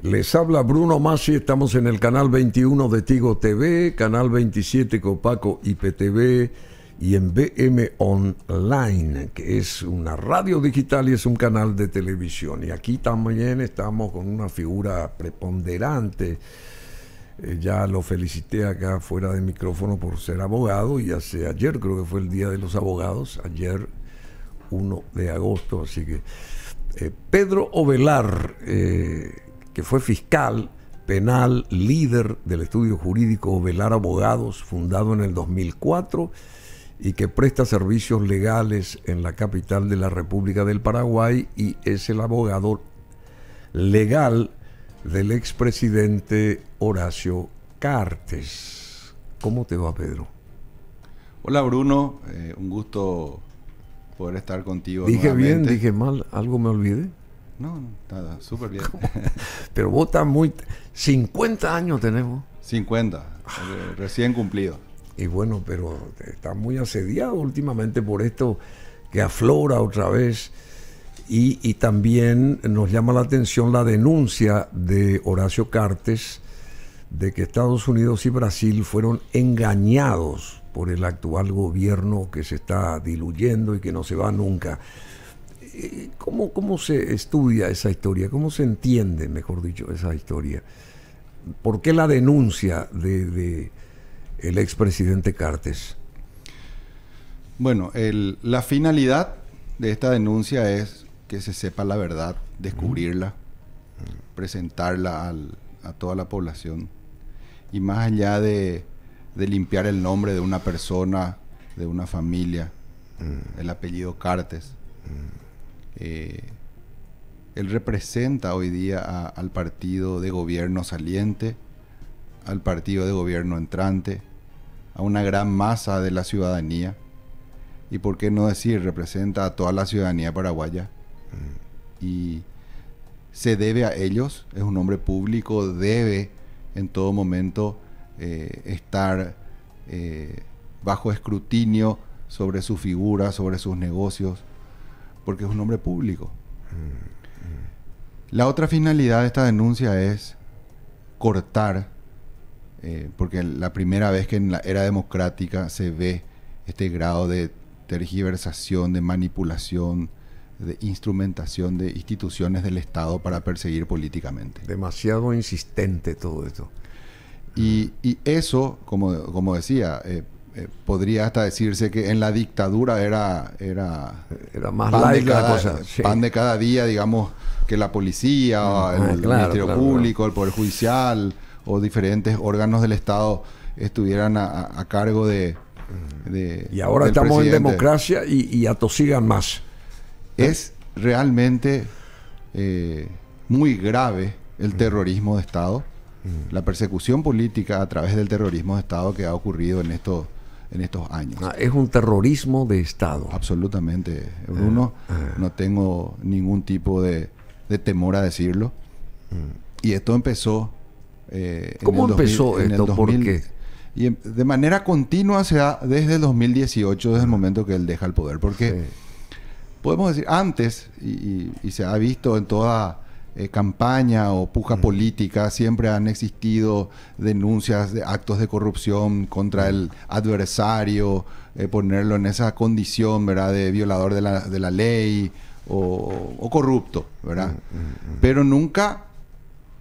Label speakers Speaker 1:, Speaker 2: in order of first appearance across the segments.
Speaker 1: Les habla Bruno Masi, estamos en el canal 21 de Tigo TV, canal 27 Copaco IPTV y en BM Online, que es una radio digital y es un canal de televisión. Y aquí también estamos con una figura preponderante. Ya lo felicité acá fuera de micrófono por ser abogado y ayer creo que fue el Día de los Abogados, ayer 1 de agosto, así que Pedro Ovelar, que fue fiscal penal, líder del estudio jurídico Ovelar Abogados, fundado en el 2004 y que presta servicios legales en la capital de la República del Paraguay y es el abogado legal del expresidente Horacio Cartes. ¿Cómo te va, Pedro?
Speaker 2: Hola, Bruno, un gusto poder estar contigo.
Speaker 1: ¿Dije
Speaker 2: nuevamente.
Speaker 1: bien? ¿Dije mal? ¿Algo me olvidé?
Speaker 2: No, nada, súper bien.
Speaker 1: Pero vos estás muy... 50 años tenemos.
Speaker 2: 50, recién cumplido.
Speaker 1: Y bueno, pero está muy asediado últimamente por esto que aflora otra vez. Y también nos llama la atención la denuncia de Horacio Cartes de que Estados Unidos y Brasil fueron engañados por el actual gobierno que se está diluyendo y que no se va nunca. ¿Cómo se estudia esa historia? ¿Cómo se entiende, mejor dicho, esa historia? ¿Por qué la denuncia de el expresidente Cartes?
Speaker 2: Bueno, la finalidad de esta denuncia es que se sepa la verdad, descubrirla, presentarla a toda la población. Y más allá de limpiar el nombre de una persona, de una familia, el apellido Cartes, él representa hoy día al partido de gobierno saliente, al partido de gobierno entrante, a una gran masa de la ciudadanía. Y por qué no decir, representa a toda la ciudadanía paraguaya. Y se debe a ellos, es un hombre público, debe en todo momento estar bajo escrutinio sobre su figura, sobre sus negocios, porque es un hombre público. La otra finalidad de esta denuncia es cortar, porque la primera vez que en la era democrática se ve este grado de tergiversación, de manipulación, de instrumentación de instituciones del Estado para perseguir políticamente.
Speaker 1: Demasiado insistente todo esto.
Speaker 2: Y eso, como decía, podría hasta decirse que en la dictadura era
Speaker 1: más laica la cosa. Sí.
Speaker 2: Pan de cada día, digamos, que la policía, el Ministerio Público, el Poder Judicial o diferentes órganos del Estado estuvieran a cargo de
Speaker 1: y ahora estamos presidente. En democracia y atosigan más.
Speaker 2: Es realmente muy grave el terrorismo de Estado, la persecución política a través del terrorismo de Estado que ha ocurrido en estos años.
Speaker 1: Es un terrorismo de Estado.
Speaker 2: Absolutamente, Bruno. No tengo ningún tipo de temor a decirlo. Y esto empezó...
Speaker 1: ¿Cómo empezó esto? ¿Por qué?
Speaker 2: Y de manera continua se da desde el 2018, desde el momento que él deja el poder. Porque podemos decir, antes, y se ha visto en toda campaña o puja política, siempre han existido denuncias de actos de corrupción contra el adversario, ponerlo en esa condición, ¿verdad?, de violador de la ley o corrupto, ¿verdad? Pero nunca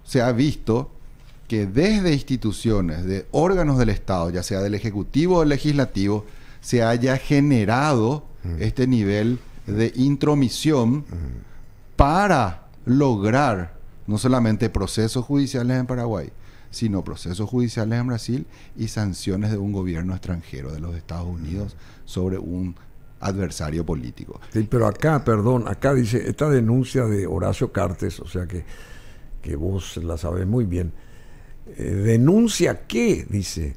Speaker 2: se ha visto que desde instituciones, de órganos del Estado, ya sea del Ejecutivo o del Legislativo, se haya generado este nivel de intromisión para lograr no solamente procesos judiciales en Paraguay, sino procesos judiciales en Brasil y sanciones de un gobierno extranjero de los Estados Unidos sobre un adversario político.
Speaker 1: Sí, pero acá, perdón, acá dice, esta denuncia de Horacio Cartes, o sea que vos la sabés muy bien, denuncia que, dice,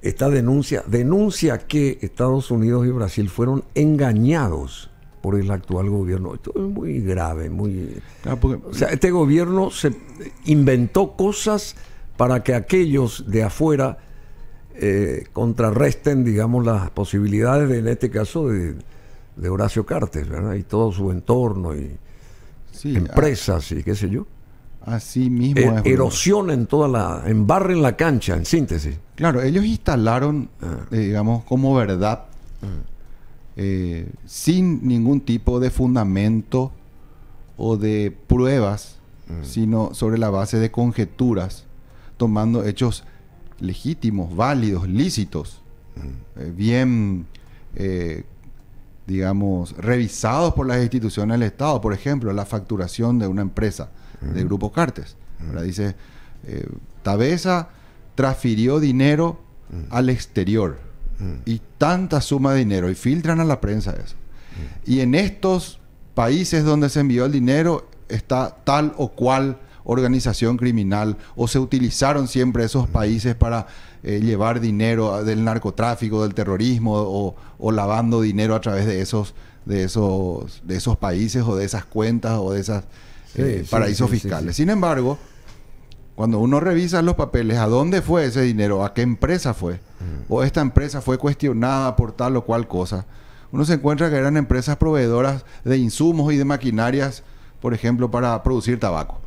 Speaker 1: esta denuncia que Estados Unidos y Brasil fueron engañados por el actual gobierno. Esto es muy grave, muy... o sea, este gobierno se inventó cosas para que aquellos de afuera contrarresten, digamos, las posibilidades, en este caso, de Horacio Cartes, ¿verdad? Y todo su entorno, y empresas, y qué sé yo.
Speaker 2: Así mismo es.
Speaker 1: Erosión embarren la cancha, en síntesis.
Speaker 2: Claro, ellos instalaron, digamos, como verdad, sin ningún tipo de fundamento o de pruebas, sino sobre la base de conjeturas, tomando hechos legítimos, válidos, lícitos, bien, digamos, revisados por las instituciones del Estado. Por ejemplo, la facturación de una empresa del Grupo Cartes. Ahora dice, Tabesa transfirió dinero al exterior y tanta suma de dinero, y filtran a la prensa eso. Y en estos países donde se envió el dinero está tal o cual organización criminal, o se utilizaron siempre esos países para llevar dinero del narcotráfico, del terrorismo, o lavando dinero a través de esos países, o de esas cuentas, o de esas paraísos fiscales. Sin embargo, cuando uno revisa los papeles, ¿a dónde fue ese dinero? ¿A qué empresa fue? O esta empresa fue cuestionada por tal o cual cosa. Uno se encuentra que eran empresas proveedoras de insumos y de maquinarias, por ejemplo, para producir tabaco.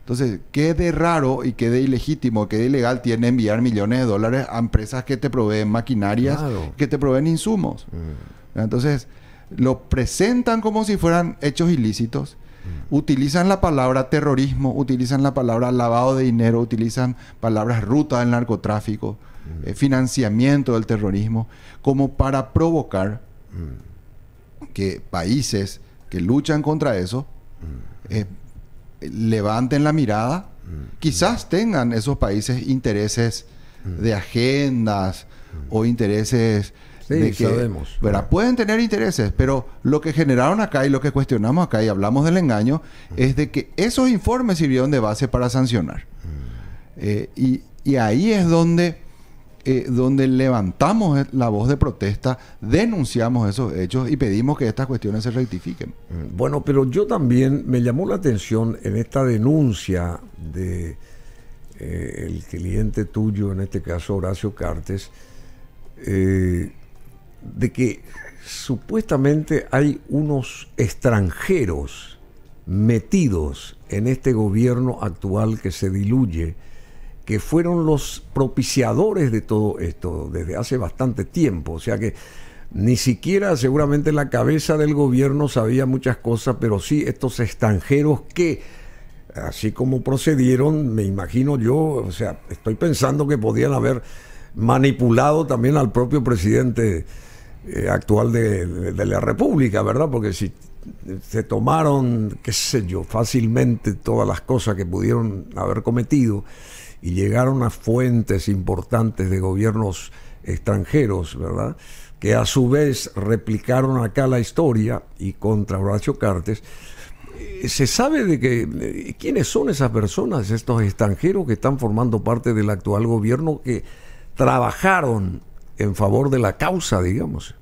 Speaker 2: Entonces, ¿qué de raro y qué de ilegítimo, qué de ilegal tiene enviar millones de dólares a empresas que te proveen maquinarias, que te proveen insumos? Entonces, lo presentan como si fueran hechos ilícitos. Utilizan la palabra terrorismo, utilizan la palabra lavado de dinero, utilizan palabras ruta del narcotráfico, financiamiento del terrorismo, como para provocar que países que luchan contra eso levanten la mirada. Quizás tengan esos países intereses de agendas o intereses de que,
Speaker 1: sabemos.
Speaker 2: ¿verdad? Pueden tener intereses, pero lo que generaron acá y lo que cuestionamos acá y hablamos del engaño es de que esos informes sirvieron de base para sancionar. Y ahí es donde levantamos la voz de protesta, denunciamos esos hechos y pedimos que estas cuestiones se rectifiquen.
Speaker 1: Bueno, pero yo también me llamó la atención en esta denuncia de el cliente tuyo, en este caso Horacio Cartes, de que supuestamente hay unos extranjeros metidos en este gobierno actual que se diluye, que fueron los propiciadores de todo esto desde hace bastante tiempo. O sea que ni siquiera seguramente la cabeza del gobierno sabía muchas cosas, pero sí estos extranjeros que, así como procedieron, me imagino yo, o sea, estoy pensando que podían haber manipulado también al propio presidente actual de la República, ¿verdad? Porque si se tomaron, qué sé yo, fácilmente todas las cosas que pudieron haber cometido y llegaron a fuentes importantes de gobiernos extranjeros, ¿verdad?, que a su vez replicaron acá la historia y contra Horacio Cartes. ¿Se sabe de quiénes son esas personas, estos extranjeros que están formando parte del actual gobierno, que trabajaron en favor de la causa, digamos?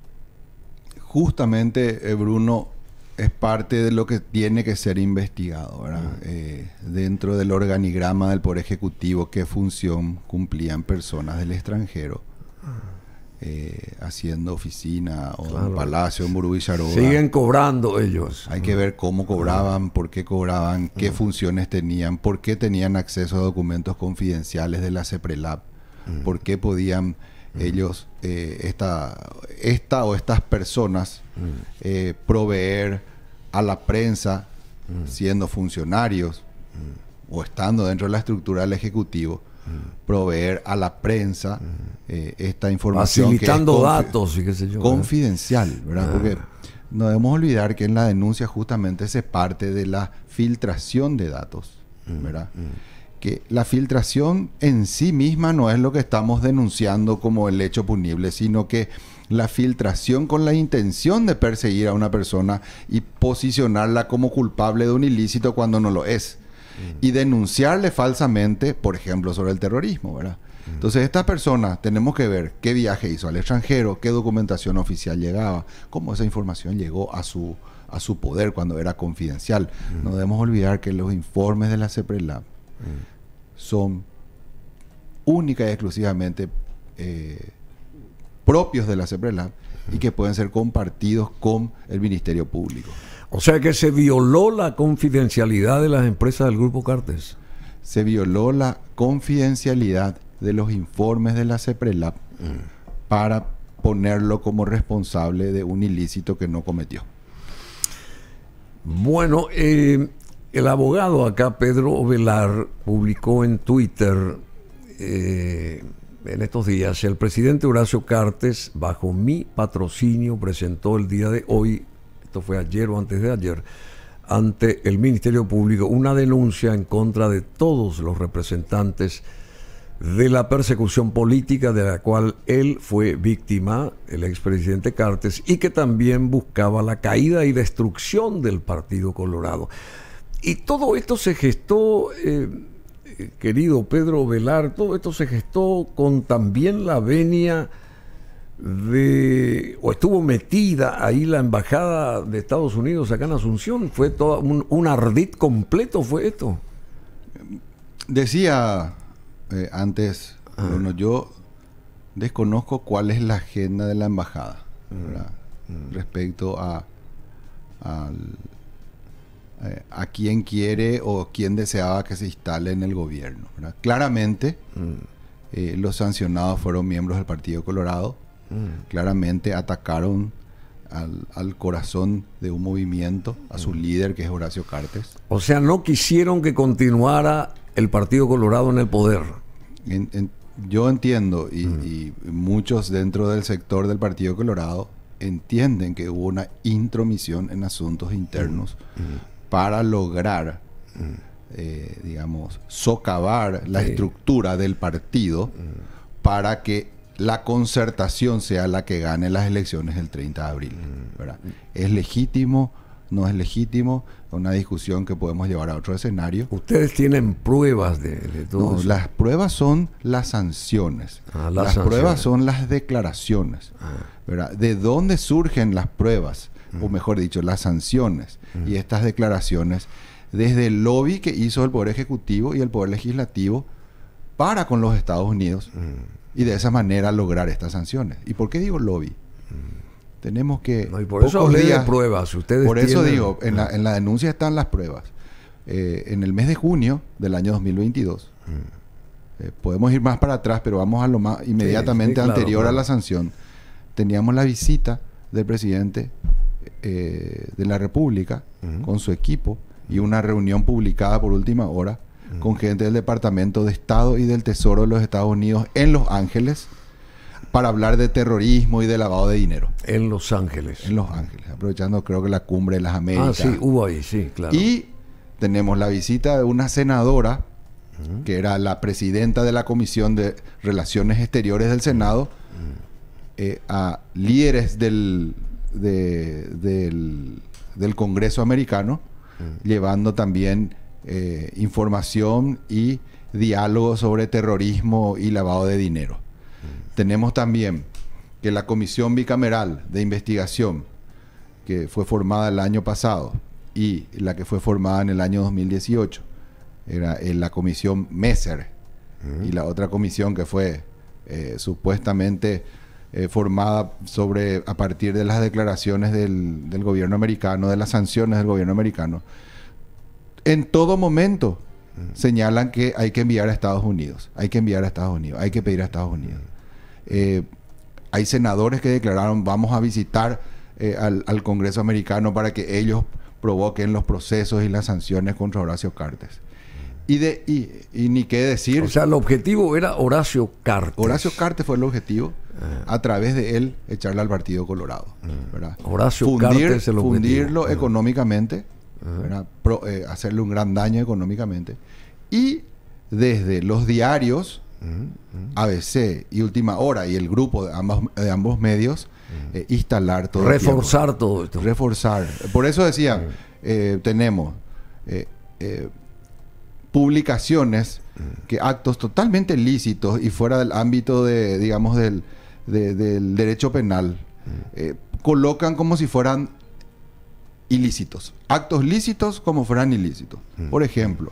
Speaker 2: Justamente, Bruno, es parte de lo que tiene que ser investigado, ¿verdad? Dentro del organigrama del Poder Ejecutivo, qué función cumplían personas del extranjero haciendo oficina o en Palacio, en Burú y Charoba.
Speaker 1: Siguen cobrando ellos.
Speaker 2: Hay que ver cómo cobraban, por qué cobraban, qué funciones tenían, por qué tenían acceso a documentos confidenciales de la CEPRELAP, por qué podían ellos, estas personas, proveer a la prensa, siendo funcionarios o estando dentro de la estructura del Ejecutivo, proveer a la prensa esta información
Speaker 1: facilitando datos y qué sé yo,
Speaker 2: confidencial, ¿verdad? Porque no debemos olvidar que en la denuncia justamente se parte de la filtración de datos, ¿verdad? Que la filtración en sí misma no es lo que estamos denunciando como el hecho punible, sino que la filtración con la intención de perseguir a una persona y posicionarla como culpable de un ilícito cuando no lo es. Y denunciarle falsamente, por ejemplo, sobre el terrorismo, ¿verdad? Entonces, estas personas tenemos que ver qué viaje hizo al extranjero, qué documentación oficial llegaba, cómo esa información llegó a su poder cuando era confidencial. No debemos olvidar que los informes de la CEPRELAP son única y exclusivamente propios de la CEPRELAP y que pueden ser compartidos con el Ministerio Público.
Speaker 1: O sea que se violó la confidencialidad de las empresas del Grupo Cartes.
Speaker 2: Se violó la confidencialidad de los informes de la CEPRELAP para ponerlo como responsable de un ilícito que no cometió.
Speaker 1: Bueno, el abogado acá, Pedro Velar, publicó en Twitter en estos días: el presidente Horacio Cartes, bajo mi patrocinio, presentó el día de hoy, esto fue ayer o antes de ayer, ante el Ministerio Público una denuncia en contra de todos los representantes de la persecución política de la cual él fue víctima, el expresidente Cartes, y que también buscaba la caída y destrucción del Partido Colorado. Y todo esto se gestó, querido Pedro Velar, todo esto se gestó con también la venia o estuvo metida ahí la embajada de Estados Unidos acá en Asunción. Fue todo un ardid completo, fue esto.
Speaker 2: Decía antes, bueno, yo desconozco cuál es la agenda de la embajada, ¿verdad? Respecto a quién quiere o quién deseaba que se instale en el gobierno, ¿verdad? Claramente los sancionados fueron miembros del Partido Colorado. Claramente atacaron al corazón de un movimiento, a su líder, que es Horacio Cartes.
Speaker 1: O sea, no quisieron que continuara el Partido Colorado en el poder.
Speaker 2: Yo entiendo, y muchos dentro del sector del Partido Colorado entienden que hubo una intromisión en asuntos internos para lograr, digamos, socavar la estructura del partido para que la concertación sea la que gane las elecciones del 30 de abril, ¿verdad? ¿Es legítimo? ¿No es legítimo? Una discusión que podemos llevar a otro escenario.
Speaker 1: ¿Ustedes tienen pruebas de todo eso?
Speaker 2: Las pruebas son las sanciones. Las pruebas son las declaraciones, ¿verdad? ¿De dónde surgen las pruebas? O mejor dicho, las sanciones y estas declaraciones, desde el lobby que hizo el Poder Ejecutivo y el Poder Legislativo para con los Estados Unidos, y de esa manera lograr estas sanciones. ¿Y por qué digo lobby? Tenemos que...
Speaker 1: No, y por eso hablé de pruebas. Ustedes
Speaker 2: por eso digo, en la denuncia están las pruebas. En el mes de junio del año 2022, podemos ir más para atrás, pero vamos a lo más inmediatamente anterior a la sanción. Teníamos la visita del presidente de la República con su equipo y una reunión publicada por última hora con gente del Departamento de Estado y del Tesoro de los Estados Unidos en Los Ángeles para hablar de terrorismo y de lavado de dinero.
Speaker 1: En Los Ángeles.
Speaker 2: En Los Ángeles, aprovechando creo que la cumbre de las Américas.
Speaker 1: Sí, hubo ahí, sí, claro.
Speaker 2: Y tenemos la visita de una senadora que era la presidenta de la Comisión de Relaciones Exteriores del Senado, a líderes del Congreso americano, llevando también información y diálogo sobre terrorismo y lavado de dinero. Tenemos también que la Comisión Bicameral de Investigación, que fue formada el año pasado, y la que fue formada en el año 2018, era la Comisión Messer, y la otra comisión que fue supuestamente formada a partir de las declaraciones del gobierno americano, de las sanciones del gobierno americano. En todo momento señalan que hay que enviar a Estados Unidos, hay que enviar a Estados Unidos, hay que pedir a Estados Unidos. Hay senadores que declararon: vamos a visitar al Congreso americano para que ellos provoquen los procesos y las sanciones contra Horacio Cartes. Y ni qué decir.
Speaker 1: O sea, el objetivo era Horacio Cartes.
Speaker 2: Horacio Cartes fue el objetivo, a través de él echarle al Partido Colorado, ¿verdad?
Speaker 1: Horacio Cartes el objetivo.
Speaker 2: Fundirlo económicamente, hacerle un gran daño económicamente, y desde los diarios ABC y Última Hora y el grupo de ambos medios, instalar todo,
Speaker 1: reforzar todo esto.
Speaker 2: Reforzar. Por eso decía, tenemos publicaciones que actos totalmente lícitos y fuera del ámbito de, digamos, del derecho penal, colocan como si fueran ilícitos. Actos lícitos como fueran ilícitos. Por ejemplo,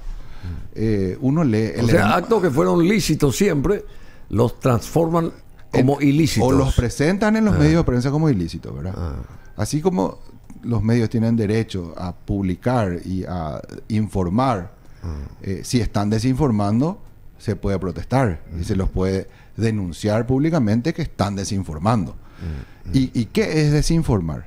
Speaker 2: uno lee...
Speaker 1: O sea, actos que fueron lícitos siempre, los transforman como ilícitos.
Speaker 2: O los presentan en los medios de prensa como ilícitos, ¿verdad? Así como los medios tienen derecho a publicar y a informar. Si están desinformando, se puede protestar y se los puede denunciar públicamente que están desinformando. ¿Y qué es desinformar?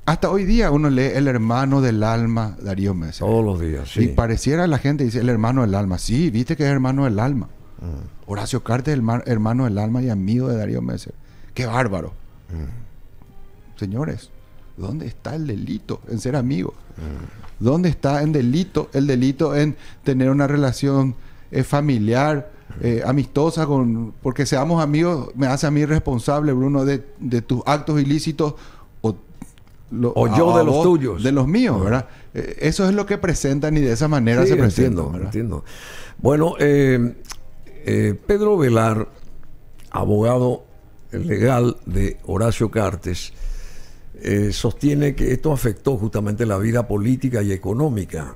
Speaker 2: Hasta hoy día uno lee El hermano del alma, Darío Messer.
Speaker 1: Todos los días, sí.
Speaker 2: Y pareciera la gente dice el hermano del alma. Sí, viste que es hermano del alma. Horacio Cartes es el hermano del alma y amigo de Darío Messer. ¡Qué bárbaro! Señores, ¿dónde está el delito en ser amigo? ¿Dónde está el delito en tener una relación familiar, amistosa porque seamos amigos me hace a mí responsable, Bruno, de tus actos ilícitos o
Speaker 1: yo de los tuyos,
Speaker 2: de los míos, ¿verdad? Eso es lo que presentan y de esa manera se presentan.
Speaker 1: Entiendo. Bueno, Pedro Velar, abogado legal de Horacio Cartes, sostiene que esto afectó justamente la vida política y económica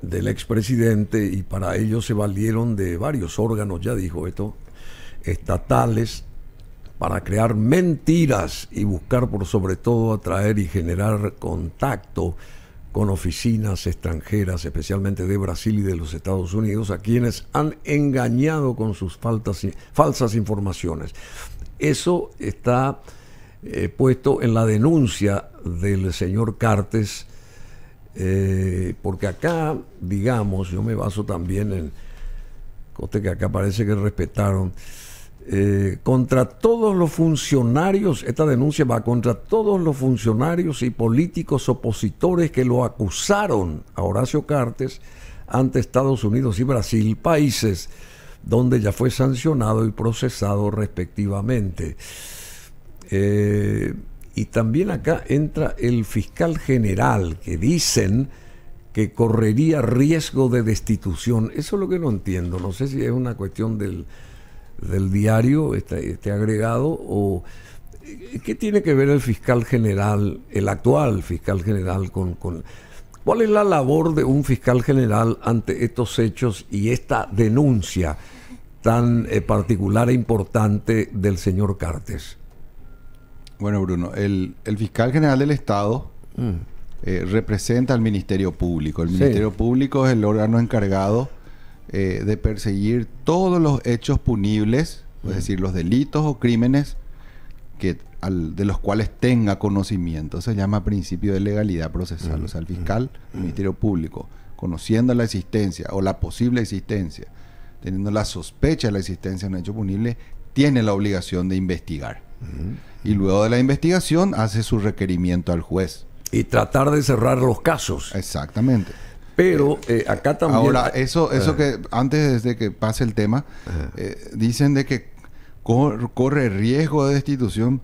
Speaker 1: del expresidente y para ello se valieron de varios órganos, ya dijo esto, estatales, para crear mentiras y buscar por sobre todo atraer y generar contacto con oficinas extranjeras, especialmente de Brasil y de los Estados Unidos, a quienes han engañado con sus falsas informaciones. Eso está puesto en la denuncia del señor Cartes, porque acá, digamos, yo me baso también en coste que acá parece que respetaron contra todos los funcionarios. Esta denuncia va contra todos los funcionarios y políticos opositores que lo acusaron a Horacio Cartes ante Estados Unidos y Brasil, países donde ya fue sancionado y procesado respectivamente. Y también acá entra el fiscal general, que dicen que correría riesgo de destitución. Eso es lo que no entiendo. No sé si es una cuestión del diario, este agregado, o ¿qué tiene que ver el fiscal general, el actual fiscal general, con cuál es la labor de un fiscal general ante estos hechos y esta denuncia tan particular e importante del señor Cartes?
Speaker 2: Bueno, Bruno, el fiscal general del Estado representa al Ministerio Público. El Ministerio Público es el órgano encargado de perseguir todos los hechos punibles, es decir, los delitos o crímenes de los cuales tenga conocimiento. Se llama principio de legalidad procesal. O sea, el fiscal del Ministerio Público, conociendo la existencia o la posible existencia, teniendo la sospecha de la existencia de un hecho punible, tiene la obligación de investigar. Y luego de la investigación hace su requerimiento al juez.
Speaker 1: Y tratar de cerrar los casos.
Speaker 2: Exactamente.
Speaker 1: Pero acá también...
Speaker 2: Ahora, eso que antes de que pase el tema, dicen de que corre riesgo de destitución.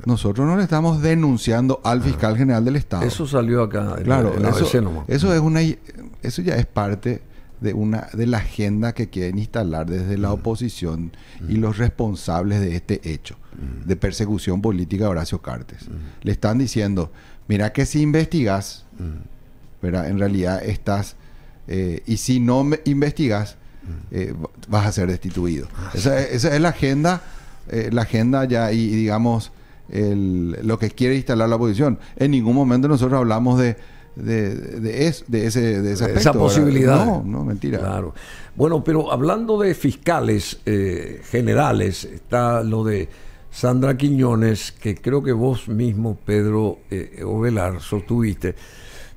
Speaker 2: Nosotros no le estamos denunciando al fiscal general del Estado.
Speaker 1: Eso salió acá.
Speaker 2: Claro, eso ya es parte de la agenda que quieren instalar desde la oposición y los responsables de este hecho de persecución política de Horacio Cartes. Le están diciendo, mira que si investigas, ¿verdad? En realidad estás, y si no investigas, vas a ser destituido. Esa es la agenda ya, y digamos, lo que quiere instalar la oposición. En ningún momento nosotros hablamos de ese aspecto,
Speaker 1: esa posibilidad.
Speaker 2: No, mentira.
Speaker 1: Claro. Bueno, pero hablando de fiscales generales, está lo de Sandra Quiñones, que creo que vos mismo, Pedro Ovelar, sostuviste,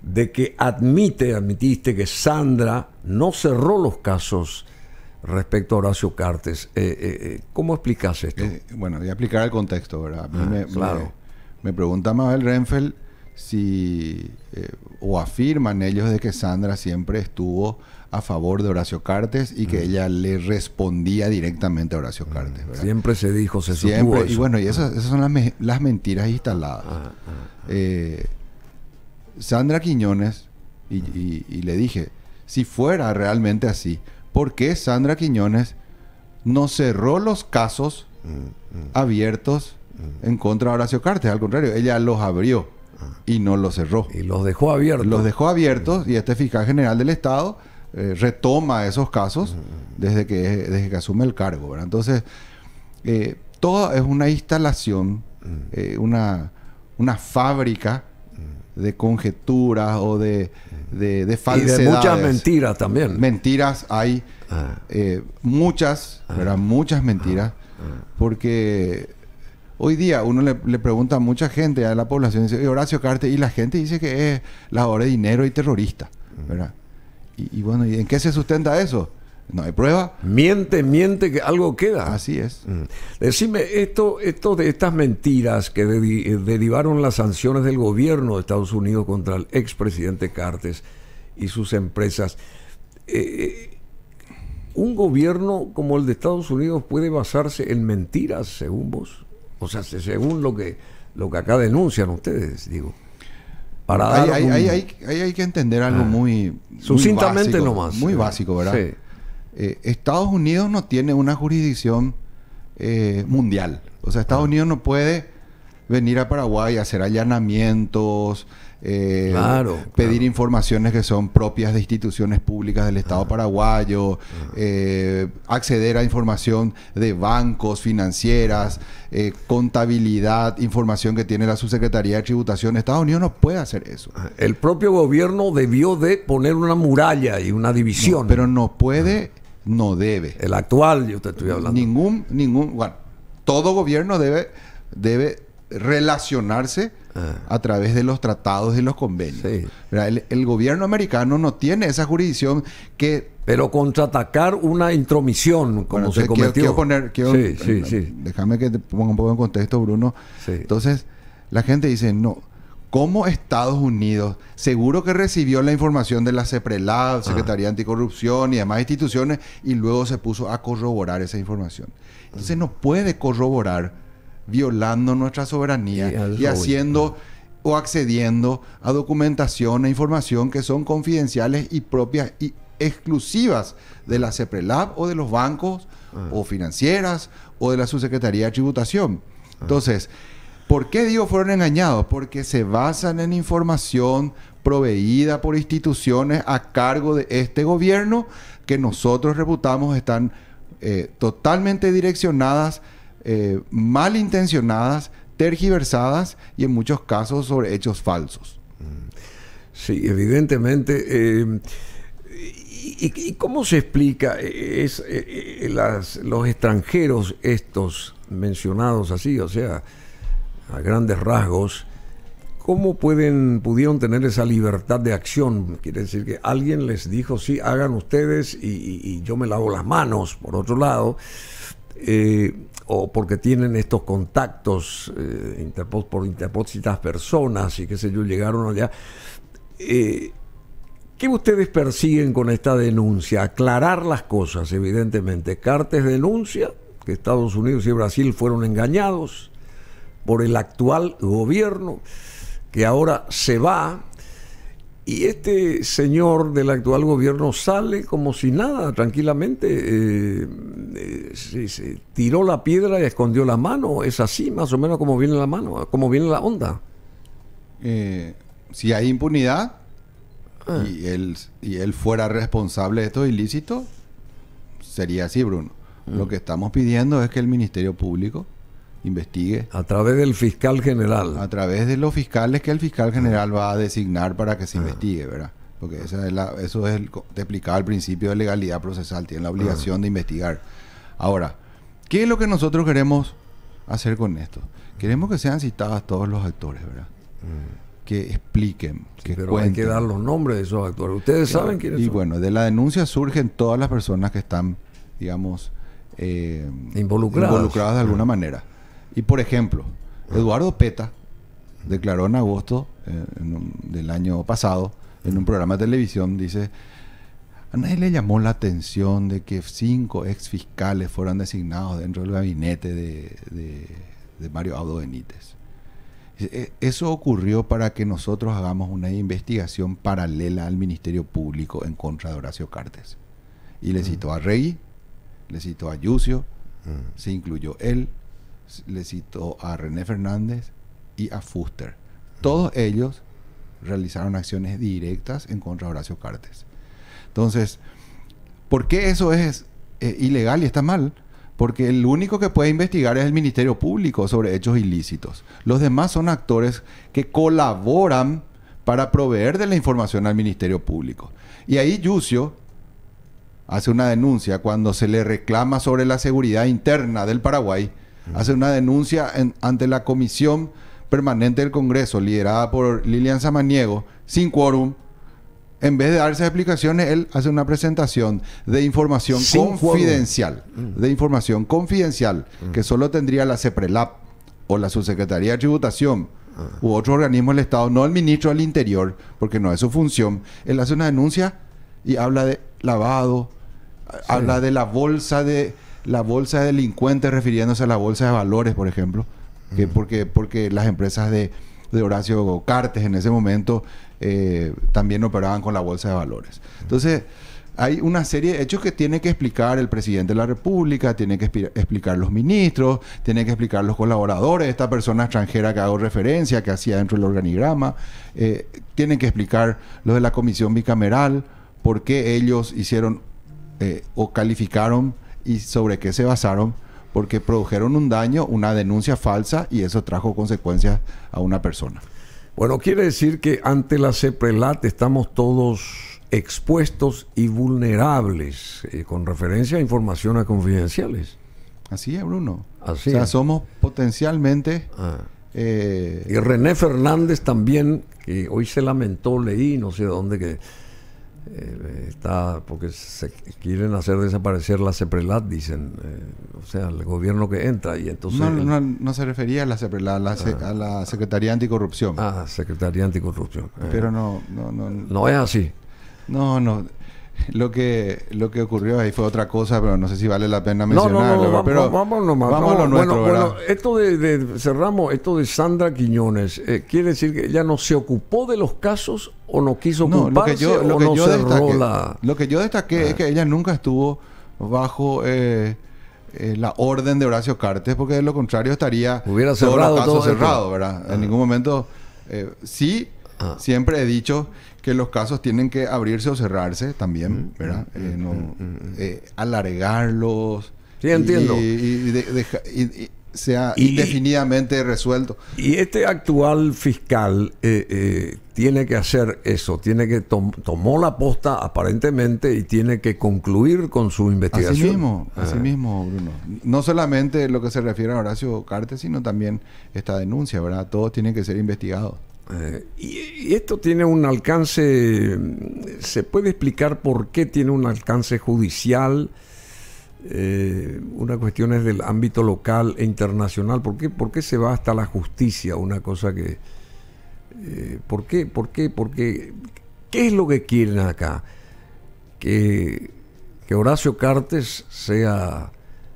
Speaker 1: de que admitiste que Sandra no cerró los casos respecto a Horacio Cartes. ¿Cómo explicas esto?
Speaker 2: Bueno, voy a explicar el contexto, ¿verdad? A mí
Speaker 1: claro.
Speaker 2: me pregunta Mabel Renfeld si o afirman ellos de que Sandra siempre estuvo a favor de Horacio Cartes y que ella le respondía directamente a Horacio Cartes, ¿verdad?
Speaker 1: Siempre se dijo, se sostuvo
Speaker 2: siempre,
Speaker 1: eso.
Speaker 2: Y bueno, y esas son las mentiras instaladas. Sandra Quiñones, y le dije, si fuera realmente así, ¿por qué Sandra Quiñones no cerró los casos abiertos en contra de Horacio Cartes? Al contrario, ella los abrió y no los cerró.
Speaker 1: Y los dejó abiertos.
Speaker 2: Los dejó abiertos y este fiscal general del Estado retoma esos casos desde que asume el cargo, ¿verdad? Entonces, todo es una instalación, una fábrica de conjeturas o de falsedades.
Speaker 1: Y de muchas mentiras también.
Speaker 2: Mentiras hay, muchas, ¿verdad? Muchas mentiras, porque hoy día uno le pregunta a mucha gente, a la población, dice, Horacio Cartes, y la gente dice que es lavador de dinero y terrorista, ¿verdad? Y bueno, ¿y en qué se sustenta eso? No hay prueba.
Speaker 1: Miente, que algo queda.
Speaker 2: Así es.
Speaker 1: Decime, esto de estas mentiras que derivaron las sanciones del gobierno de Estados Unidos contra el expresidente Cartes y sus empresas, ¿un gobierno como el de Estados Unidos puede basarse en mentiras, según vos? O sea, según lo que acá denuncian ustedes, digo.
Speaker 2: Hay que entender algo muy
Speaker 1: sucintamente
Speaker 2: básico,
Speaker 1: nomás.
Speaker 2: Muy básico, ¿verdad?
Speaker 1: Sí.
Speaker 2: Estados Unidos no tiene una jurisdicción mundial. O sea, Estados Unidos no puede venir a Paraguay a hacer allanamientos, pedir informaciones que son propias de instituciones públicas del Estado paraguayo, acceder a información de bancos, financieras, contabilidad, información que tiene la Subsecretaría de Tributación. Estados Unidos no puede hacer eso.
Speaker 1: El propio gobierno debió de poner una muralla y una división.
Speaker 2: No, pero no puede, no debe.
Speaker 1: El actual, yo te estoy hablando.
Speaker 2: Bueno, todo gobierno debe relacionarse a través de los tratados y los convenios. Sí. El gobierno americano no tiene esa jurisdicción que...
Speaker 1: Pero contraatacar una intromisión, como se cometió.
Speaker 2: Déjame que te ponga un poco en contexto, Bruno. Sí. Entonces, la gente dice, no, ¿cómo Estados Unidos, seguro que recibió la información de la CEPRELAB, Secretaría Anticorrupción y demás instituciones, y luego se puso a corroborar esa información? Entonces, no puede corroborar violando nuestra soberanía y haciendo o accediendo a documentación e información que son confidenciales y propias y exclusivas de la CEPRELAB o de los bancos o financieras o de la Subsecretaría de Tributación. Entonces, ¿por qué digo fueron engañados? Porque se basan en información proveída por instituciones a cargo de este gobierno que nosotros reputamos están totalmente direccionadas, malintencionadas, tergiversadas y en muchos casos sobre hechos falsos.
Speaker 1: Sí, evidentemente. ¿Y cómo se explica los extranjeros estos mencionados así? O sea, a grandes rasgos, ¿cómo pudieron tener esa libertad de acción? Quiere decir que alguien les dijo, sí, hagan ustedes y yo me lavo las manos, por otro lado. O porque tienen estos contactos por interpósitas personas y qué sé yo, llegaron allá. ¿Qué ustedes persiguen con esta denuncia? Aclarar las cosas, evidentemente. Cartes denuncia que Estados Unidos y Brasil fueron engañados por el actual gobierno, que ahora se va. Y este señor del actual gobierno sale como si nada, tranquilamente, se tiró la piedra y escondió la mano. Es así, más o menos, como viene la mano, como viene la onda.
Speaker 2: Si hay impunidad y él fuera responsable de estos ilícitos, sería así, Bruno. Lo que estamos pidiendo es que el Ministerio Público investigue.
Speaker 1: A través del fiscal general.
Speaker 2: A través de los fiscales que el fiscal general va a designar para que se investigue, ¿verdad? Porque eso es te explicaba al principio de legalidad procesal. Tiene la obligación de investigar. Ahora, ¿qué es lo que nosotros queremos hacer con esto? Queremos que sean citados todos los actores, ¿verdad? Que expliquen, que
Speaker 1: pero
Speaker 2: cuenten.
Speaker 1: Hay que dar los nombres de esos actores. Ustedes saben quiénes son.
Speaker 2: Y bueno, de la denuncia surgen todas las personas que están, digamos, involucradas de alguna manera. Y por ejemplo, Eduardo Peta declaró en agosto del año pasado en un programa de televisión, dice, a nadie le llamó la atención de que 5 exfiscales fueran designados dentro del gabinete de Mario Abdo Benítez. Eso ocurrió para que nosotros hagamos una investigación paralela al Ministerio Público en contra de Horacio Cartes. Y le citó a Regui, le citó a Yucio, se incluyó él, le citó a René Fernández y a Fuster. Todos ellos realizaron acciones directas en contra de Horacio Cartes. Entonces, ¿por qué eso es ilegal y está mal? Porque el único que puede investigar es el Ministerio Público sobre hechos ilícitos. Los demás son actores que colaboran para proveer de la información al Ministerio Público. Y ahí Yucio hace una denuncia cuando se le reclama sobre la seguridad interna del Paraguay, hace una denuncia ante la Comisión Permanente del Congreso, liderada por Lilian Samaniego, sin quórum. En vez de darse explicaciones, él hace una presentación de información confidencial, que solo tendría la CEPRELAP o la Subsecretaría de Tributación u otro organismo del Estado, no el ministro del Interior, porque no es su función. Él hace una denuncia y habla de lavado, habla de la bolsa de delincuentes, refiriéndose a la bolsa de valores, por ejemplo, que porque las empresas de Horacio Cartes en ese momento también operaban con la bolsa de valores. Entonces, hay una serie de hechos que tiene que explicar el presidente de la República, tiene que explicar los ministros, tiene que explicar los colaboradores, esta persona extranjera que hago referencia, que hacía dentro del organigrama, tienen que explicar los de la comisión bicameral, por qué ellos hicieron o calificaron y sobre qué se basaron, porque produjeron un daño, una denuncia falsa, y eso trajo consecuencias a una persona.
Speaker 1: Bueno, quiere decir que ante la CEPRELAT estamos todos expuestos y vulnerables con referencia a informaciones confidenciales.
Speaker 2: Así es, Bruno.
Speaker 1: Así
Speaker 2: o sea,
Speaker 1: es.
Speaker 2: Somos potencialmente...
Speaker 1: y René Fernández también, que hoy se lamentó, leí, no sé dónde, que está, porque se quieren hacer desaparecer la CEPRELAT, dicen, o sea, el gobierno que entra, y entonces...
Speaker 2: No se refería a la CEPRELAT, a la Secretaría Anticorrupción.
Speaker 1: Secretaría Anticorrupción.
Speaker 2: Pero no
Speaker 1: es así.
Speaker 2: No. Lo que ocurrió ahí fue otra cosa, pero no sé si vale la pena mencionarlo.
Speaker 1: Vamos a lo nuestro. Bueno, esto cerramos, esto de Sandra Quiñones, ¿quiere decir que ella no se ocupó de los casos o no quiso ocuparse
Speaker 2: Lo que yo destaqué es que ella nunca estuvo bajo la orden de Horacio Cartes, porque de lo contrario
Speaker 1: hubiera cerrado todo
Speaker 2: cerrado, ¿verdad? En ningún momento siempre he dicho que los casos tienen que abrirse o cerrarse también, ¿verdad? Alargarlos.
Speaker 1: Sí, entiendo.
Speaker 2: Y sea indefinidamente resuelto.
Speaker 1: Y este actual fiscal tiene que hacer eso, tomó la posta aparentemente y tiene que concluir con su investigación.
Speaker 2: Así mismo, Bruno. No solamente lo que se refiere a Horacio Cartes, sino también esta denuncia, ¿verdad? Todo tiene que ser investigado.
Speaker 1: Y esto tiene un alcance, ¿se puede explicar por qué tiene un alcance judicial? Una cuestión es del ámbito local e internacional. ¿Por qué se va hasta la justicia? Una cosa que... ¿Por qué? ¿Qué es lo que quieren acá? Que Horacio Cartes sea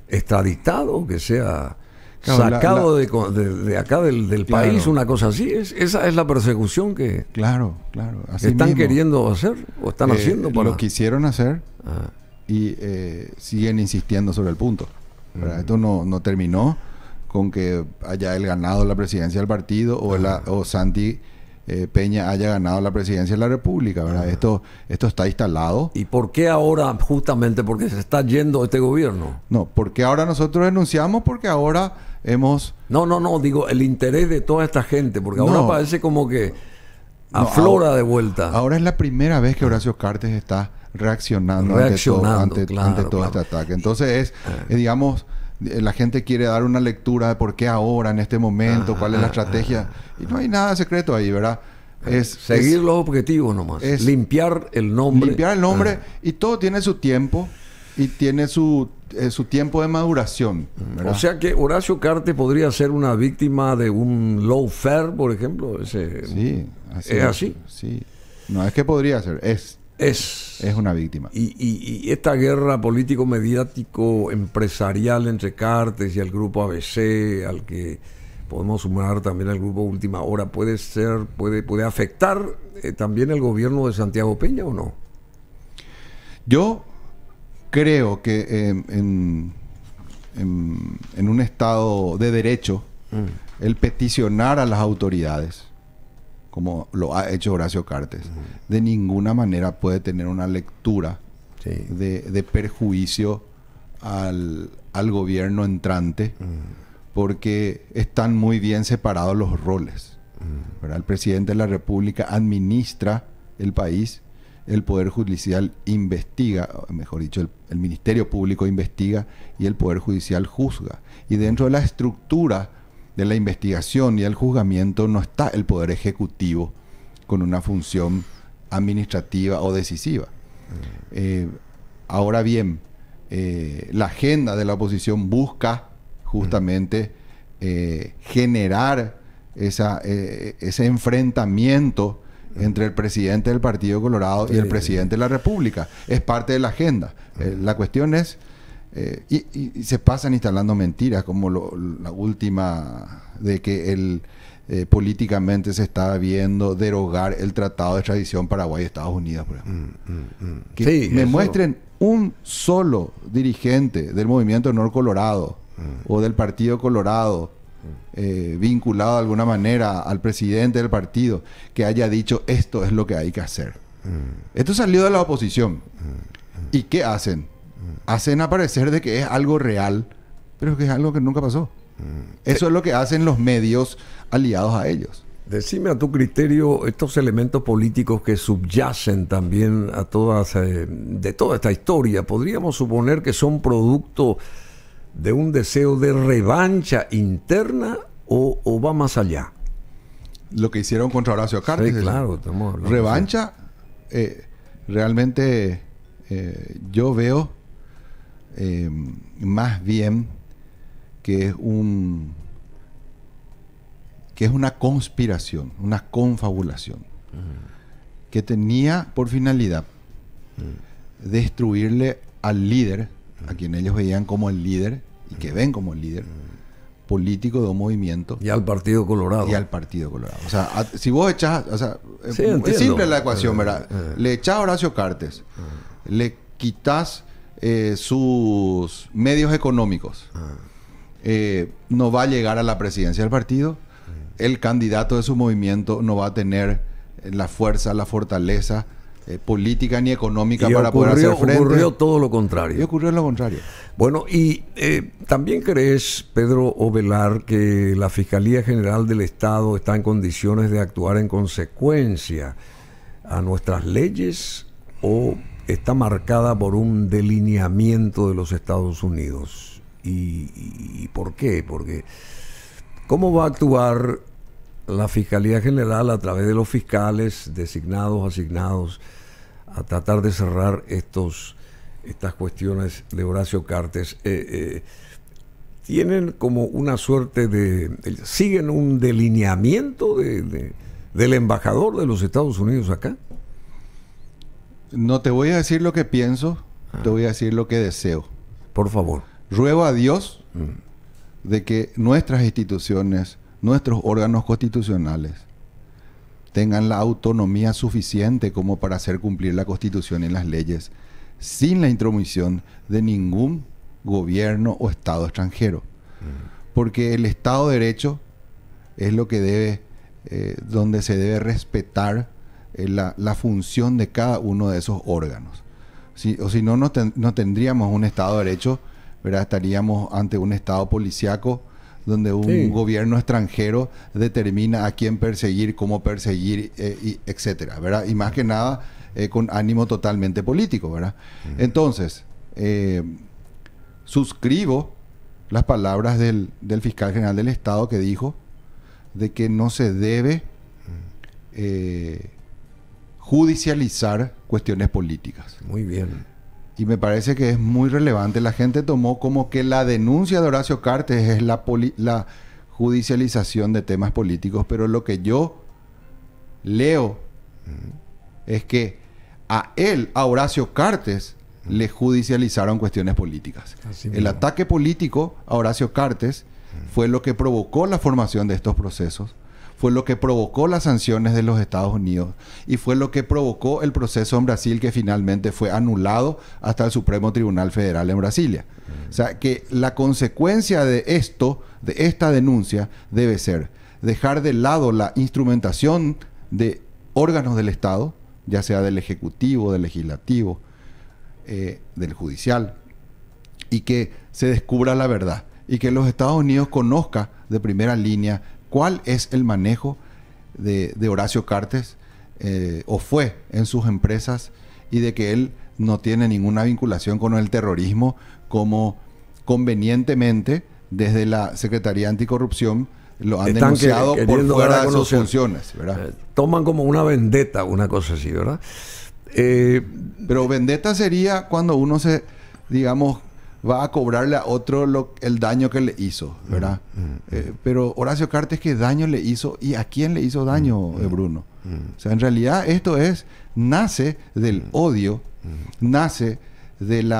Speaker 1: extraditado, que sea... sacado de acá del país, una cosa así. Esa es la persecución que
Speaker 2: así
Speaker 1: están
Speaker 2: mismo
Speaker 1: queriendo hacer o están haciendo.
Speaker 2: Lo quisieron hacer y siguen insistiendo sobre el punto. Esto no terminó con que haya él ganado la presidencia del partido o Santi Peña haya ganado la presidencia de la República, ¿verdad? Esto está instalado.
Speaker 1: ¿Y por qué ahora? Justamente porque se está yendo este gobierno.
Speaker 2: No, porque ahora nosotros denunciamos, porque ahora hemos...
Speaker 1: No, digo, el interés de toda esta gente, porque ahora parece como que aflora de vuelta.
Speaker 2: Ahora es la primera vez que Horacio Cartes está reaccionando ante todo este ataque. Entonces digamos, la gente quiere dar una lectura de por qué ahora, en este momento, cuál es la estrategia. Y no hay nada secreto ahí, ¿verdad?
Speaker 1: Seguir los objetivos nomás. Limpiar el nombre.
Speaker 2: Y todo tiene su tiempo y tiene su tiempo de maduración, ¿verdad?
Speaker 1: O sea que Horacio Cartes podría ser una víctima de un lawfare, por ejemplo.
Speaker 2: Sí,
Speaker 1: ¿es así?
Speaker 2: Sí. No es que podría ser, es una víctima.
Speaker 1: Y esta guerra político-mediático empresarial entre Cartes y el grupo ABC, al que podemos sumar también al grupo Última Hora, puede afectar también el gobierno de Santiago Peña, ¿o no?
Speaker 2: Yo creo que en un estado de derecho, el peticionar a las autoridades, como lo ha hecho Horacio Cartes, de ninguna manera puede tener una lectura de perjuicio al gobierno entrante, porque están muy bien separados los roles. ¿verdad? El presidente de la República administra el país, el Poder Judicial investiga, mejor dicho, el Ministerio Público investiga y el Poder Judicial juzga. Y dentro de la estructura de la investigación y el juzgamiento no está el Poder Ejecutivo con una función administrativa o decisiva. Ahora bien, la agenda de la oposición busca justamente generar ese enfrentamiento entre el presidente del Partido Colorado y el presidente de la República. Es parte de la agenda. La cuestión es, y se pasan instalando mentiras, como la última de que políticamente se está viendo derogar el Tratado de Extradición Paraguay-Estados Unidos, por ejemplo. Que me muestren un solo dirigente del Movimiento Honor Colorado o del Partido Colorado vinculado de alguna manera al presidente del partido que haya dicho esto es lo que hay que hacer. Esto salió de la oposición. ¿Y qué hacen? Hacen aparecer de que es algo real, pero que es algo que nunca pasó. Eso es lo que hacen los medios aliados a ellos.
Speaker 1: Decime a tu criterio estos elementos políticos que subyacen también a de toda esta historia. ¿Podríamos suponer que son producto de un deseo de revancha interna o va más allá?
Speaker 2: Lo que hicieron contra Horacio Cartes.
Speaker 1: Sí, claro, estamos hablando
Speaker 2: revancha, realmente yo veo más bien que es una conspiración, una confabulación que tenía por finalidad destruirle al líder, a quien ellos veían como el líder y que ven como el líder político de un movimiento.
Speaker 1: Y al Partido Colorado.
Speaker 2: O sea, si vos echás, o sea,
Speaker 1: sí,
Speaker 2: es simple la ecuación, ¿verdad? Le echás a Horacio Cartes, le quitas sus medios económicos, no va a llegar a la presidencia del partido, el candidato de su movimiento no va a tener la fuerza, la fortaleza política ni económica para poder hacer frente.
Speaker 1: Ocurrió todo lo contrario.
Speaker 2: Y ocurrió lo contrario.
Speaker 1: Bueno, y ¿también crees, Pedro Ovelar, que la Fiscalía General del Estado está en condiciones de actuar en consecuencia a nuestras leyes o está marcada por un delineamiento de los Estados Unidos? ¿Y por qué? Porque ¿cómo va a actuar la Fiscalía General a través de los fiscales designados, asignados a tratar de cerrar estas cuestiones de Horacio Cartes? ¿Tienen como una suerte siguen un delineamiento del embajador de los Estados Unidos acá?
Speaker 2: No te voy a decir lo que pienso, te voy a decir lo que deseo.
Speaker 1: Por favor.
Speaker 2: Ruego a Dios de que nuestras instituciones, nuestros órganos constitucionales tengan la autonomía suficiente como para hacer cumplir la Constitución y las leyes sin la intromisión de ningún gobierno o Estado extranjero. Porque el Estado de Derecho es lo que debe, donde se debe respetar la función de cada uno de esos órganos. Si no, no tendríamos un Estado de Derecho, ¿verdad? Estaríamos ante un Estado policíaco donde un gobierno extranjero determina a quién perseguir, cómo perseguir, etcétera, ¿verdad? Y más que nada con ánimo totalmente político, ¿verdad? Entonces, suscribo las palabras del fiscal general del Estado que dijo de que no se debe judicializar cuestiones políticas.
Speaker 1: Muy bien.
Speaker 2: Y me parece que es muy relevante. La gente tomó como que la denuncia de Horacio Cartes es la judicialización de temas políticos, pero lo que yo leo es que a Horacio Cartes, le judicializaron cuestiones políticas. El ataque político a Horacio Cartes fue lo que provocó la formación de estos procesos, fue lo que provocó las sanciones de los Estados Unidos y fue lo que provocó el proceso en Brasil, que finalmente fue anulado hasta el Supremo Tribunal Federal en Brasilia. O sea, que la consecuencia de esta denuncia debe ser dejar de lado la instrumentación de órganos del Estado, ya sea del Ejecutivo, del Legislativo, del Judicial, y que se descubra la verdad y que los Estados Unidos conozca de primera línea cuál es el manejo de Horacio Cartes, o fue en sus empresas, y de que él no tiene ninguna vinculación con el terrorismo, como convenientemente desde la Secretaría Anticorrupción lo han denunciado por fuera de sus funciones, ¿verdad?
Speaker 1: Toman como una vendetta, una cosa así, ¿verdad?
Speaker 2: Pero vendetta sería cuando uno digamos, va a cobrarle a otro el daño que le hizo, ¿verdad? Pero Horacio Cartes, ¿qué daño le hizo? ¿Y a quién le hizo daño, Bruno? O sea, en realidad esto nace del odio, nace del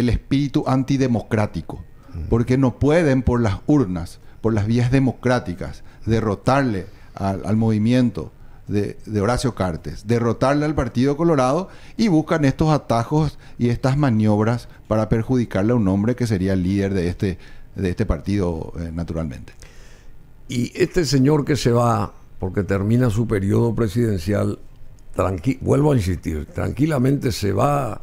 Speaker 2: espíritu antidemocrático, porque no pueden por las urnas, por las vías democráticas, derrotarle al movimiento de Horacio Cartes, derrotarle al Partido Colorado, y buscan estos atajos y estas maniobras para perjudicarle a un hombre que sería el líder de este partido, naturalmente.
Speaker 1: Y este señor que se va porque termina su periodo presidencial, vuelvo a insistir, tranquilamente se va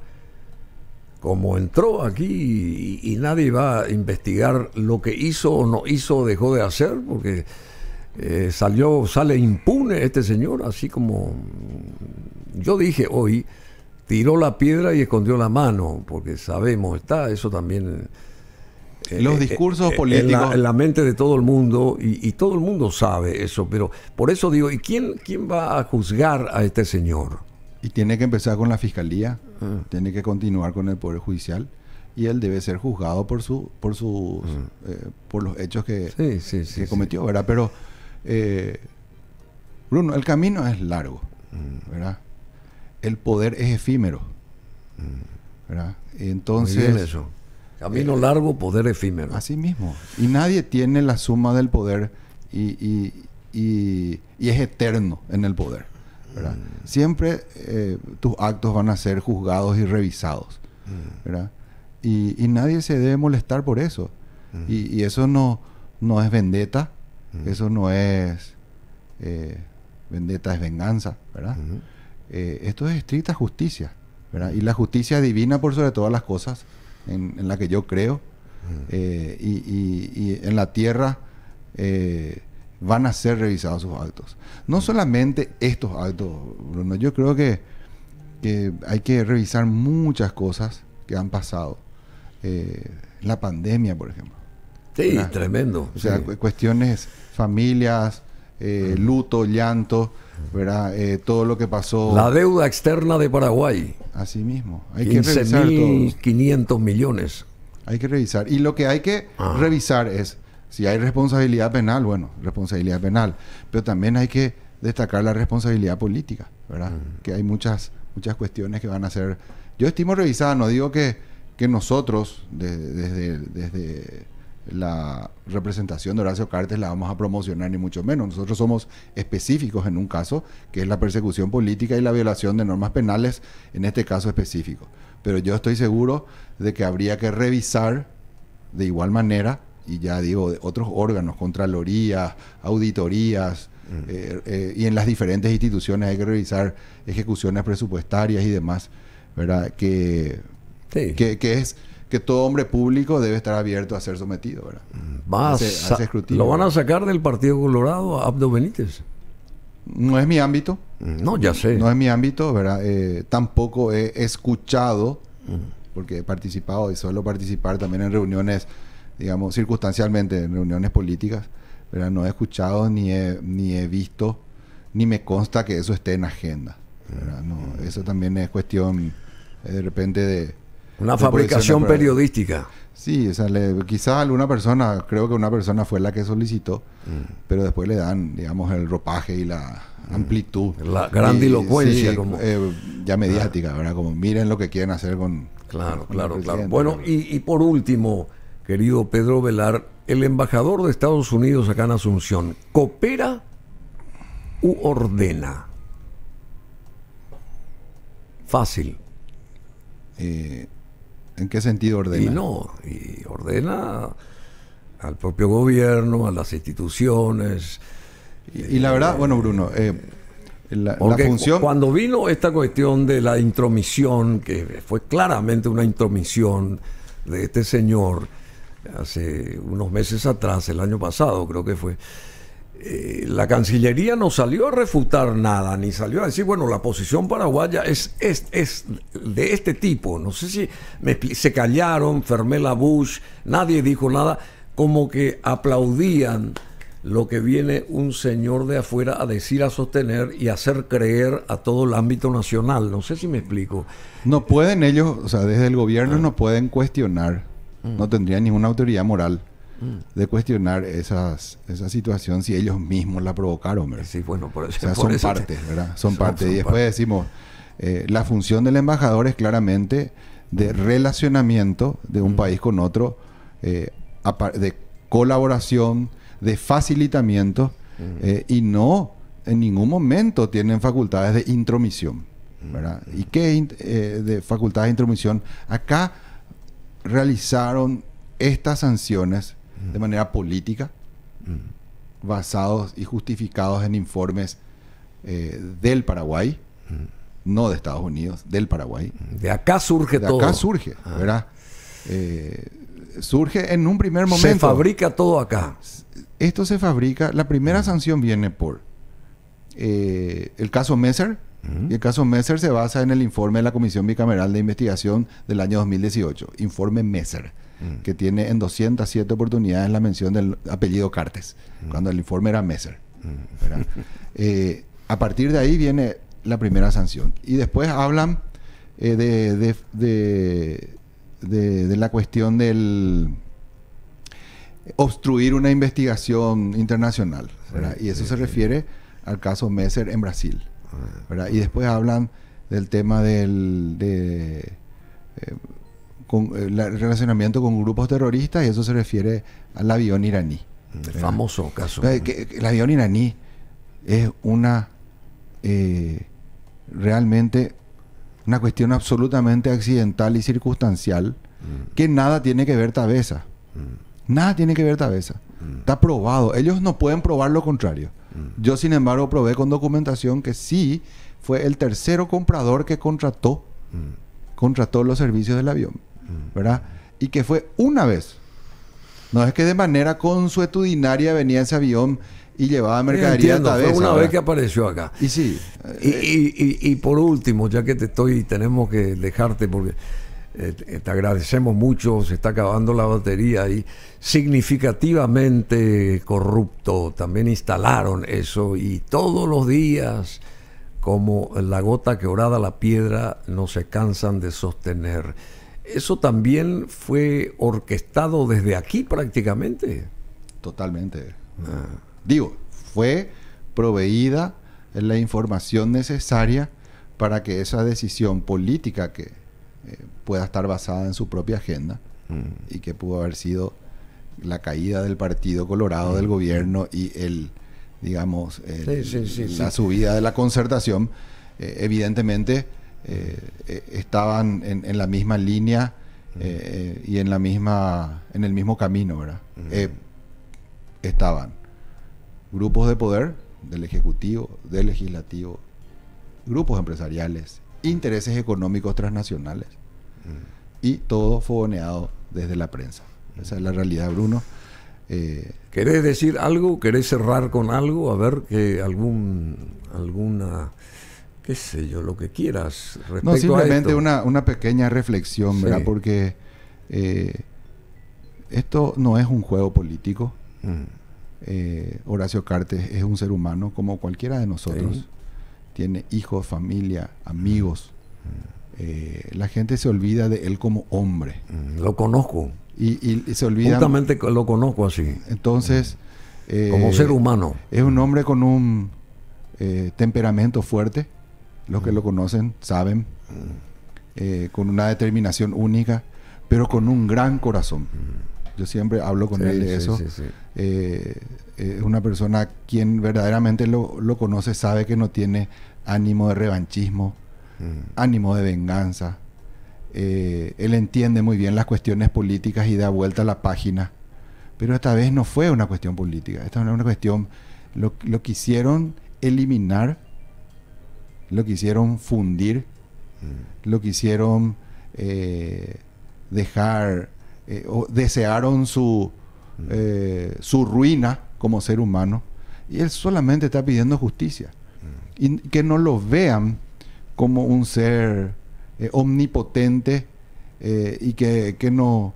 Speaker 1: como entró aquí, y nadie va a investigar lo que hizo o no hizo o dejó de hacer, porque sale impune este señor, así como yo dije hoy, tiró la piedra y escondió la mano, porque sabemos, está eso también
Speaker 2: los discursos políticos
Speaker 1: en la mente de todo el mundo, y todo el mundo sabe eso, pero por eso digo, ¿y quién va a juzgar a este señor?
Speaker 2: Y tiene que empezar con la fiscalía, tiene que continuar con el Poder Judicial, y él debe ser juzgado por los hechos que cometió, ¿verdad? Pero Bruno, el camino es largo, ¿verdad? El poder es efímero, ¿verdad? Entonces,
Speaker 1: muy bien eso. Camino largo, poder efímero.
Speaker 2: Así mismo. Y nadie tiene la suma del poder y es eterno en el poder, ¿verdad? Siempre tus actos van a ser juzgados y revisados, ¿verdad? Y nadie se debe molestar por eso. Y eso no es vendetta, eso no es vendetta, es venganza, ¿verdad? Esto es estricta justicia, ¿verdad? Y la justicia divina por sobre todas las cosas, en la que yo creo, y en la tierra van a ser revisados sus actos. No solamente estos actos, Bruno, yo creo que hay que revisar muchas cosas que han pasado. La pandemia, por ejemplo.
Speaker 1: Sí,
Speaker 2: ¿verdad?
Speaker 1: Tremendo.
Speaker 2: O sea, cuestiones, familias, luto, llanto, ¿verdad? Todo lo que pasó.
Speaker 1: La deuda externa de Paraguay.
Speaker 2: Así mismo. Hay que revisar
Speaker 1: 15.500 millones.
Speaker 2: Hay que revisar. Y lo que hay que revisar es, si hay responsabilidad penal, bueno, responsabilidad penal. Pero también hay que destacar la responsabilidad política, ¿verdad? Que hay muchas cuestiones que van a ser, yo estimo, revisadas. No digo que nosotros, desde la representación de Horacio Cartes, la vamos a promocionar, ni mucho menos. Nosotros somos específicos en un caso, que es la persecución política y la violación de normas penales, en este caso específico. Pero yo estoy seguro de que habría que revisar de igual manera, y ya digo, de otros órganos, contralorías, auditorías, y en las diferentes instituciones hay que revisar ejecuciones presupuestarias y demás, ¿verdad? Que todo hombre público debe estar abierto a ser sometido, ¿verdad? A ese escrutinio.
Speaker 1: ¿Lo van a sacar del Partido Colorado a Abdo Benítez?
Speaker 2: No es mi ámbito.
Speaker 1: No, ya sé.
Speaker 2: No es mi ámbito, ¿verdad? Tampoco he escuchado, porque he participado y suelo participar también en reuniones, digamos, circunstancialmente, en reuniones políticas, ¿verdad? No he escuchado ni he visto, ni me consta que eso esté en agenda, ¿verdad? No, eso también es cuestión, de repente, de
Speaker 1: una fabricación periodística.
Speaker 2: Sí, o sea, quizás alguna persona, creo que una persona fue la que solicitó, pero después le dan, digamos, el ropaje y la amplitud.
Speaker 1: La grandilocuencia.
Speaker 2: Sí,
Speaker 1: como
Speaker 2: ya mediática, ¿verdad? Como miren lo que quieren hacer con...
Speaker 1: Claro. Bueno, y por último, querido Pedro Velar, el embajador de Estados Unidos acá en Asunción, ¿coopera u ordena? Fácil.
Speaker 2: ¿En qué sentido ordena?
Speaker 1: Y ordena al propio gobierno, a las instituciones.
Speaker 2: Y la verdad, bueno, Bruno, la función...
Speaker 1: Cuando vino esta cuestión de la intromisión, que fue claramente una intromisión de este señor, hace unos meses atrás, el año pasado creo que fue, la Cancillería no salió a refutar nada, ni salió a decir, bueno, la posición paraguaya es de este tipo. No sé si se callaron, Fermela Bush, nadie dijo nada, como que aplaudían lo que viene un señor de afuera a decir, a sostener y hacer creer a todo el ámbito nacional. No sé si me explico.
Speaker 2: No pueden ellos, o sea, desde el gobierno no pueden cuestionar, no tendrían ninguna autoridad moral de cuestionar esa situación si ellos mismos la provocaron, ¿verdad?
Speaker 1: Sí, bueno, por eso,
Speaker 2: o sea, son parte, ¿verdad? Son parte. Y después decimos, la función del embajador es claramente de relacionamiento de un país con otro, de colaboración, de facilitamiento, y no en ningún momento tienen facultades de intromisión, ¿verdad? ¿Y qué de facultades de intromisión? Acá realizaron estas sanciones de manera política, basados y justificados en informes del Paraguay, no de Estados Unidos, del Paraguay.
Speaker 1: De acá surge todo.
Speaker 2: De acá surge, ¿verdad? Surge en un primer momento.
Speaker 1: Se fabrica todo acá.
Speaker 2: Esto se fabrica. La primera sanción viene por el caso Messer. Y el caso Messer se basa en el informe de la Comisión Bicameral de Investigación del año 2018. Informe Messer, que tiene en 207 oportunidades la mención del apellido Cartes, cuando el informe era Messer. A partir de ahí viene la primera sanción. Y después hablan de la cuestión del obstruir una investigación internacional, ¿verdad? Y eso se refiere al caso Messer en Brasil, ¿verdad? Y después hablan del tema del relacionamiento con grupos terroristas, y eso se refiere al avión iraní.
Speaker 1: El famoso caso.
Speaker 2: El avión iraní es realmente una cuestión absolutamente accidental y circunstancial, que nada tiene que ver Tabesa. Nada tiene que ver Tabesa. Está probado. Ellos no pueden probar lo contrario. Yo, sin embargo, probé con documentación que sí fue el tercero comprador que contrató los servicios del avión, ¿verdad? Y que fue una vez. No es que de manera consuetudinaria venía ese avión y llevaba mercadería a Tabesa.
Speaker 1: Fue una vez que apareció acá.
Speaker 2: Y sí.
Speaker 1: Y por último, ya que tenemos que dejarte porque te agradecemos mucho, se está acabando la batería, y significativamente corrupto, también instalaron eso, y todos los días, como la gota que horada la piedra, no se cansan de sostener. ¿Eso también fue orquestado desde aquí prácticamente?
Speaker 2: Totalmente. Digo, fue proveída la información necesaria para que esa decisión política que pueda estar basada en su propia agenda, y que pudo haber sido la caída del Partido Colorado del gobierno y la subida de la concertación, evidentemente estaban en la misma línea y en el mismo camino, ¿verdad? Estaban grupos de poder del Ejecutivo, del Legislativo, grupos empresariales, intereses económicos transnacionales, y todo fogoneado desde la prensa. Esa es la realidad, Bruno.
Speaker 1: ¿Querés decir algo? ¿Querés cerrar con algo? A ver, que alguna, qué sé yo, lo que quieras respecto
Speaker 2: no, simplemente
Speaker 1: a esto.
Speaker 2: Una pequeña reflexión, ¿verdad? Porque esto no es un juego político. Horacio Cartes es un ser humano como cualquiera de nosotros. Tiene hijos, familia, amigos. La gente se olvida de él como hombre.
Speaker 1: Lo conozco.
Speaker 2: Y se olvida.
Speaker 1: Justamente lo conozco así.
Speaker 2: Entonces,
Speaker 1: como ser humano.
Speaker 2: Es un hombre con un temperamento fuerte. Los que lo conocen saben. Con una determinación única, pero con un gran corazón. Yo siempre hablo con él de eso. Es una persona quien verdaderamente lo conoce, sabe que no tiene ánimo de revanchismo, ánimo de venganza. Él entiende muy bien las cuestiones políticas y da vuelta a la página. Pero esta vez no fue una cuestión política. Esta es una cuestión... Lo quisieron eliminar, lo quisieron fundir, lo quisieron dejar... o desearon su ruina como ser humano. Y él solamente está pidiendo justicia. Y que no lo vean como un ser omnipotente y que no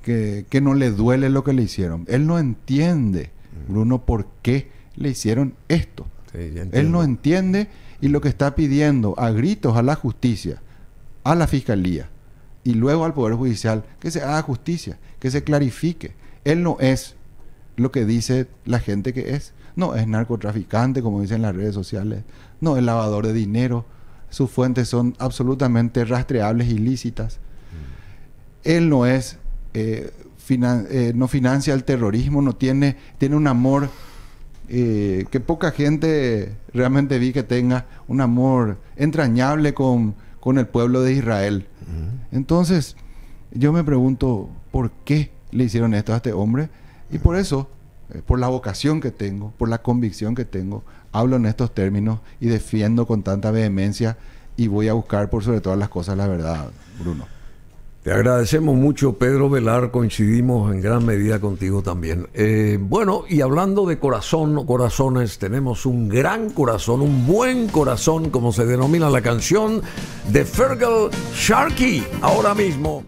Speaker 2: le duele lo que le hicieron. Él no entiende, Bruno, por qué le hicieron esto.
Speaker 1: Sí,
Speaker 2: él no entiende, y lo que está pidiendo a gritos a la justicia, a la fiscalía y luego al Poder Judicial, que se haga justicia, que se clarifique. Él no es lo que dice la gente que es. No es narcotraficante, como dicen las redes sociales. No es lavador de dinero. Sus fuentes son absolutamente rastreables y lícitas. Él no es... no financia el terrorismo, tiene un amor que poca gente realmente vi que tenga, un amor entrañable con el pueblo de Israel. Entonces, yo me pregunto, ¿por qué le hicieron esto a este hombre? Y por eso, por la vocación que tengo, por la convicción que tengo, hablo en estos términos y defiendo con tanta vehemencia, y voy a buscar por sobre todas las cosas la verdad, Bruno.
Speaker 1: Te agradecemos mucho, Pedro Velar, coincidimos en gran medida contigo también. Bueno, y hablando de corazón o corazones, tenemos un gran corazón, un buen corazón, como se denomina la canción de Fergal Sharkey, ahora mismo.